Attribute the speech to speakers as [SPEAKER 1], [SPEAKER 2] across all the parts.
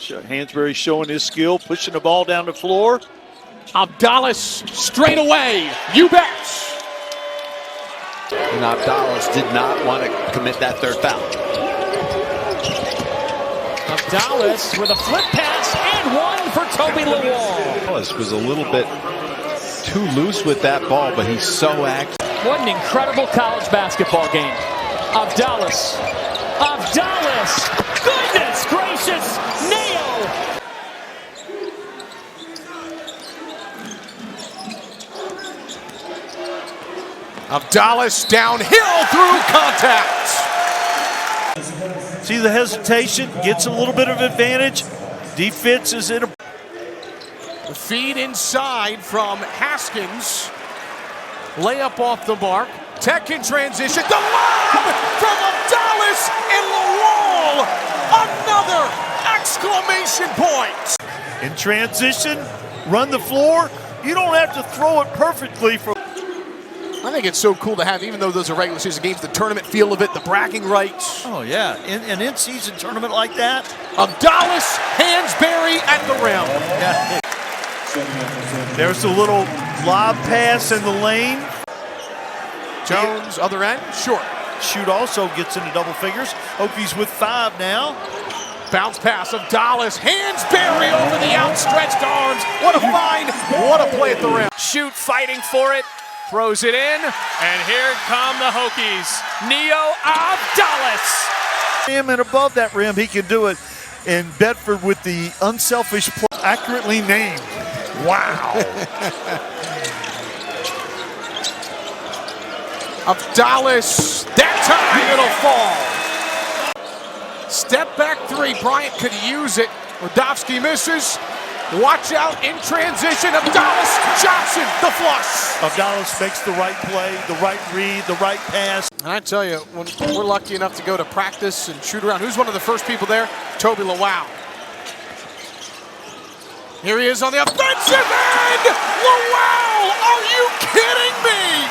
[SPEAKER 1] Hansberry showing his skill, pushing the ball down the floor.
[SPEAKER 2] Avdalas straight away. You bet.
[SPEAKER 3] And Avdalas did not want to commit that third foul.
[SPEAKER 2] Avdalas with a flip pass and one for Toby Lawal.
[SPEAKER 3] Avdalas was a little bit too loose with that ball, but he's so active.
[SPEAKER 2] What an incredible college basketball game. Avdalas. Goodness gracious. Neo.
[SPEAKER 4] Avdalas downhill through contact.
[SPEAKER 1] See the hesitation, gets a little bit of advantage. Defense is in a...
[SPEAKER 4] The feed inside from Haskins. Layup off the mark. Tech in transition. The lob from Avdalas and Lawal. Another exclamation point.
[SPEAKER 1] In transition, run the floor. You don't have to throw it perfectly for...
[SPEAKER 4] I think it's so cool to have, even though those are regular season games, the tournament feel of it, the bragging rights.
[SPEAKER 1] Oh, yeah. In an in-season tournament like that.
[SPEAKER 4] Avdalas, Hansberry at the rim.
[SPEAKER 1] Yeah. There's a little lob pass in the lane.
[SPEAKER 4] Jones, other end, short.
[SPEAKER 1] Shoot also gets into double figures. Hokies with 5 now.
[SPEAKER 4] Bounce pass of Avdalas, Hansberry over the outstretched arms. What a find, what a play at the rim.
[SPEAKER 2] Shoot fighting for it. Throws it in. And here come the Hokies. Neo Avdalas.
[SPEAKER 1] Him and above that rim, he can do it. And Bedford with the unselfish play, accurately named. Wow.
[SPEAKER 4] Avdalas, that time it'll fall. Step back three, Bryant could use it. Rodofsky misses. Watch out in transition. Avdalas, Johnson, the flush.
[SPEAKER 1] Avdalas makes the right play, the right read, the right pass.
[SPEAKER 4] And I tell you, when we're lucky enough to go to practice and shoot around, who's one of the first people there? Toby Lawal. Here he is on the offensive end. Lawal, are you kidding me?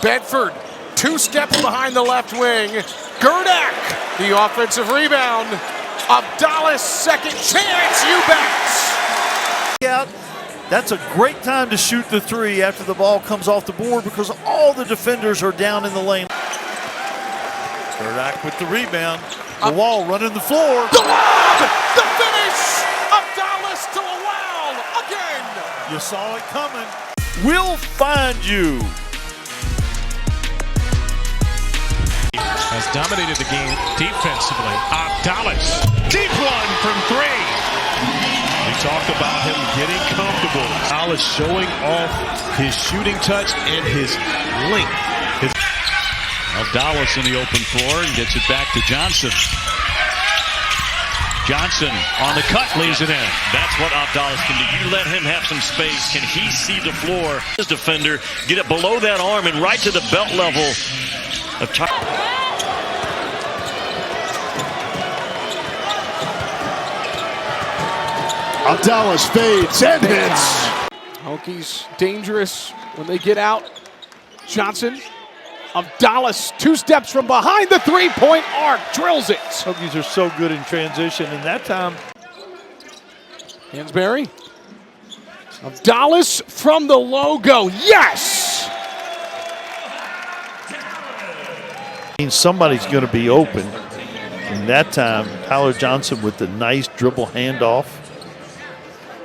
[SPEAKER 4] Bedford, 2 steps behind the left wing. Gerdak, the offensive rebound. Avdalas, second chance, you bet.
[SPEAKER 1] Yeah, that's a great time to shoot the 3 after the ball comes off the board because all the defenders are down in the lane. Gerdak with the rebound. The wall running the floor.
[SPEAKER 4] The lob, the finish. Avdalas to Lawal again.
[SPEAKER 1] You saw it coming. We'll find you.
[SPEAKER 5] Has dominated the game defensively. Avdalas, deep one from 3. We talked about him getting comfortable. Avdalas showing off his shooting touch and his length.
[SPEAKER 6] Avdalas in the open floor and gets it back to Johnson. Johnson on the cut, leaves it in. That's what Avdalas can do. You let him have some space. Can he see the floor? His defender, get it below that arm and right to the belt level of top.
[SPEAKER 4] Avdalas fades and hits. Hokies dangerous when they get out. Johnson. Avdalas 2 steps from behind the 3-point arc, drills it.
[SPEAKER 1] Hokies are so good in transition, and that time.
[SPEAKER 4] Hansberry. Avdalas from the logo, yes!
[SPEAKER 1] Means somebody's going to be open. And that time, Tyler Johnson with the nice dribble handoff.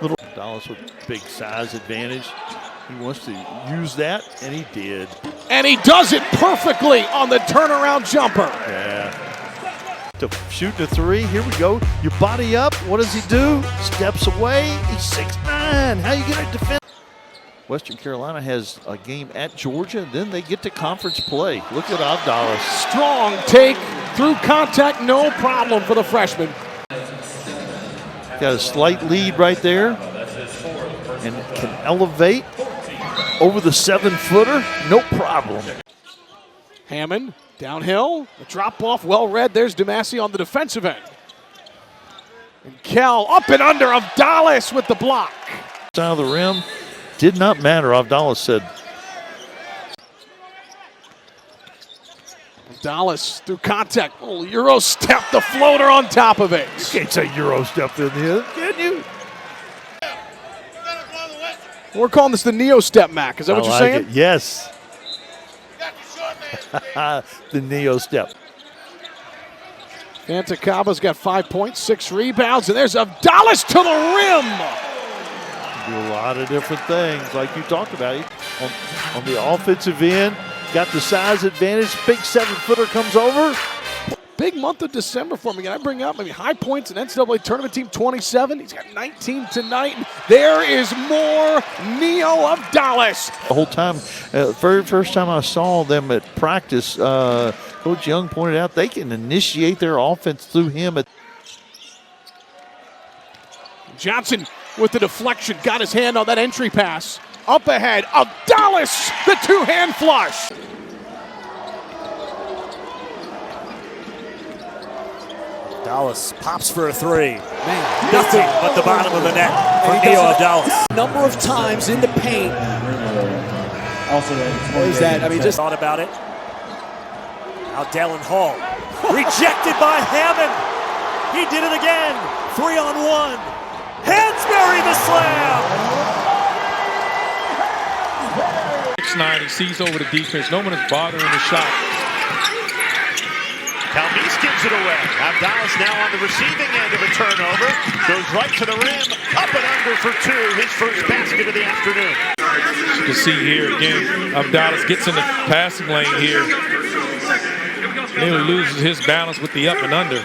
[SPEAKER 1] Little Avdalas with big size advantage. He wants to use that, and he did.
[SPEAKER 4] And he does it perfectly on the turnaround jumper.
[SPEAKER 1] Yeah. To shoot the 3, here we go. You body up, what does he do? Steps away, he's 6'9". How you going to defend? Western Carolina has a game at Georgia, and then they get to conference play. Look at Avdalas.
[SPEAKER 4] Strong take through contact, no problem for the freshman.
[SPEAKER 1] Got a slight lead right there, and can elevate over the 7-footer, no problem.
[SPEAKER 4] Hammond downhill, a drop off, well read. There's DeMassey on the defensive end. And Kell up and under, Avdalas with the block.
[SPEAKER 1] Out of the rim, did not matter. Avdalas said.
[SPEAKER 4] Avdalas through contact. Little Euro step, the floater on top of it.
[SPEAKER 1] You can't say Euro step in here, can you?
[SPEAKER 4] We're calling this the Neo step, Mac. Is that what you're saying?
[SPEAKER 1] It. Yes. The Neo step.
[SPEAKER 4] Fantakaba's got 5 points, 6 rebounds, and there's Avdalas to the rim.
[SPEAKER 1] Do a lot of different things, like you talked about. On the offensive end, got the size advantage. Big 7-footer comes over.
[SPEAKER 4] Big month of December for me. Can I bring up maybe high points in NCAA tournament team 27? He's got 19 tonight. There is more Neo Avdalas.
[SPEAKER 1] The whole time, very first time I saw them at practice, Coach Young pointed out they can initiate their offense through him.
[SPEAKER 4] Johnson with the deflection, got his hand on that entry pass. Up ahead, Avdalas, the two-hand flush.
[SPEAKER 7] Avdalas pops for a three. Man, nothing but the bottom of the net for Neo Avdalas.
[SPEAKER 8] Number of times in the paint. Is that? I mean, just
[SPEAKER 7] thought about it. Now Dallin Hall, rejected by Hammond. He did it again. 3-on-1. Hansberry the slam.
[SPEAKER 5] 6'9", he sees over the defense. No one is bothering the shot.
[SPEAKER 6] Calmise gives it away. Avdalas now on the receiving end of a turnover. Goes right to the rim. Up and under for two. His first basket of the afternoon.
[SPEAKER 5] You can see here again, Avdalas gets in the passing lane here. Nearly loses his balance with the up and under.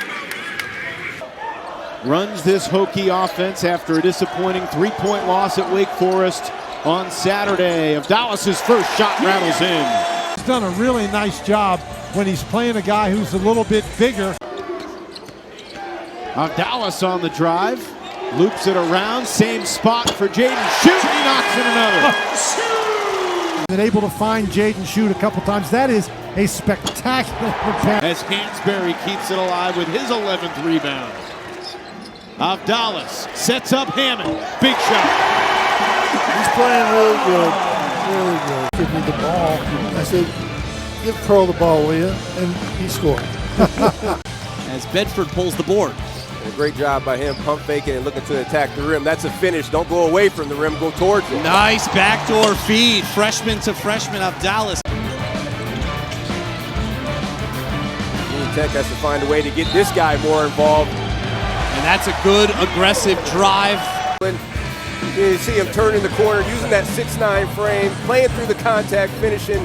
[SPEAKER 9] Runs this Hokie offense after a disappointing 3-point loss at Wake Forest on Saturday. Avdalas' first shot rattles in.
[SPEAKER 10] He's done a really nice job when he's playing a guy who's a little bit bigger.
[SPEAKER 9] Avdalas on the drive, loops it around, same spot for Jaden Shoot, he knocks in another.
[SPEAKER 10] Been able to find Jaden Shoot a couple times. That is a spectacular pass.
[SPEAKER 9] As Hansberry keeps it alive with his 11th rebound. Avdalas sets up Hammond, big shot.
[SPEAKER 10] He's playing really good, really good. Give me the ball. I said, give Pearl the ball, will you? And he scored.
[SPEAKER 8] as Bedford pulls the board.
[SPEAKER 11] A great job by him, pump faking and looking to attack the rim. That's a finish. Don't go away from the rim, go towards it.
[SPEAKER 8] Nice backdoor feed, freshman to freshman Avdalas.
[SPEAKER 11] Tech has to find a way to get this guy more involved.
[SPEAKER 8] And that's a good, aggressive drive.
[SPEAKER 11] You see him turning the corner, using that 6'9" frame, playing through the contact, finishing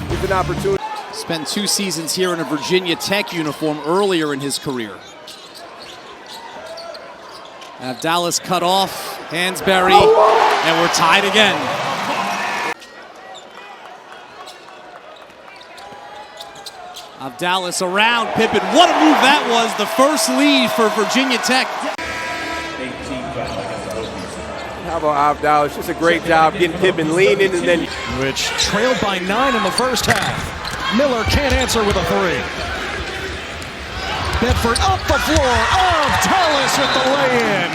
[SPEAKER 11] with an opportunity.
[SPEAKER 8] Spent 2 seasons here in a Virginia Tech uniform earlier in his career. Avdalas cut off, Hansberry, and we're tied again. Avdalas around Pippen. What a move that was. The first lead for Virginia Tech.
[SPEAKER 11] How about Avdalas? Just a great job getting Pippen leaning and then...
[SPEAKER 12] Which trailed by 9 in the first half. Miller can't answer with a 3. Bedford up the floor. Avdalas with the lay-in.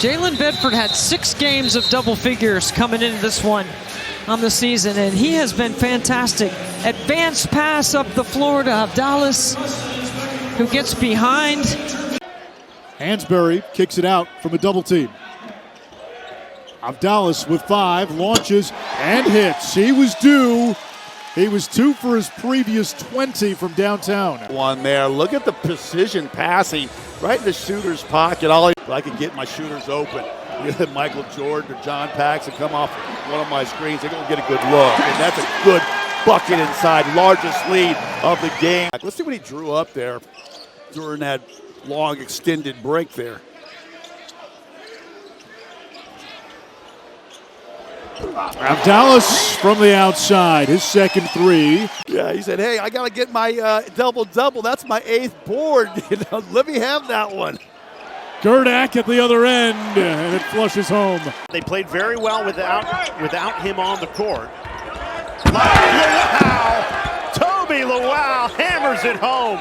[SPEAKER 13] Jalen Bedford had 6 games of double figures coming into this one on the season, and he has been fantastic. Advanced pass up the floor to Avdalas, who gets behind.
[SPEAKER 10] Hansberry kicks it out from a double team. Avdalas with 5, launches and hits. He was due. He was 2 for his previous 20 from downtown.
[SPEAKER 14] One there. Look at the precision passing right in the shooter's pocket. I can get my shooters open. You have Michael Jordan or John Paxson come off one of my screens, they're going to get a good look. And that's a good bucket inside, largest lead of the game. Let's see what he drew up there during that long extended break there.
[SPEAKER 10] Avdalas from the outside, his second 3.
[SPEAKER 14] Yeah, he said, hey, I got to get my double-double. That's my 8th board. Let me have that one.
[SPEAKER 10] Gerdak at the other end, and it flushes home.
[SPEAKER 15] They played very well without him on the court. Luau! Toby Luau hammers it home.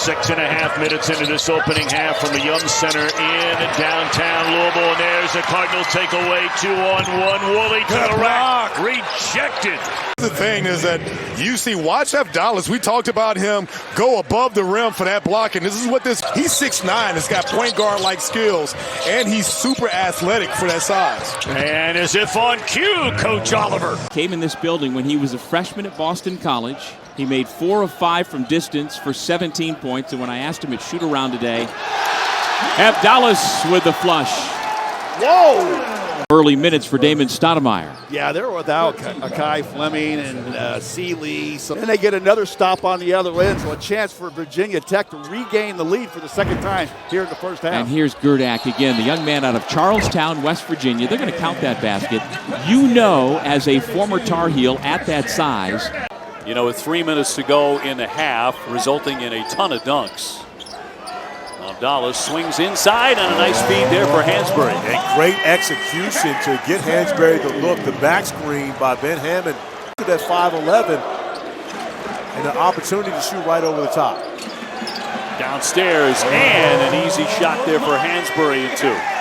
[SPEAKER 6] 6.5 minutes into this opening half from the Young Center in downtown Louisville. And there's a Cardinal takeaway. 2-on-1. Woolley to the rack. Rejected.
[SPEAKER 16] The thing is that you see, watch Avdalas. We talked about him go above the rim for that block, and this is what this. He's 6'9", has got point guard like skills, and he's super athletic for that size.
[SPEAKER 6] And as if on cue, Coach Oliver
[SPEAKER 17] came in this building when he was a freshman at Boston College. He made 4 of 5 from distance for 17 points, and when I asked him at shoot around today, Avdalas with the flush.
[SPEAKER 14] Whoa!
[SPEAKER 17] Early minutes for Damon Stoudemire.
[SPEAKER 14] Yeah, they're without Akai Fleming and Seeley. So then they get another stop on the other end, so a chance for Virginia Tech to regain the lead for the second time here in the first half.
[SPEAKER 17] And here's Gerdak again, the young man out of Charlestown, West Virginia. They're going to count that basket. You know, as a former Tar Heel at that size.
[SPEAKER 18] You know, with 3 minutes to go in the half, resulting in a ton of dunks. Avdalas swings inside and a nice feed there for Hansberry.
[SPEAKER 7] And great execution to get Hansberry to look. The back screen by Ben Hammond to that 5'11", and an opportunity to shoot right over the top.
[SPEAKER 18] Downstairs, and an easy shot there for Hansberry in 2.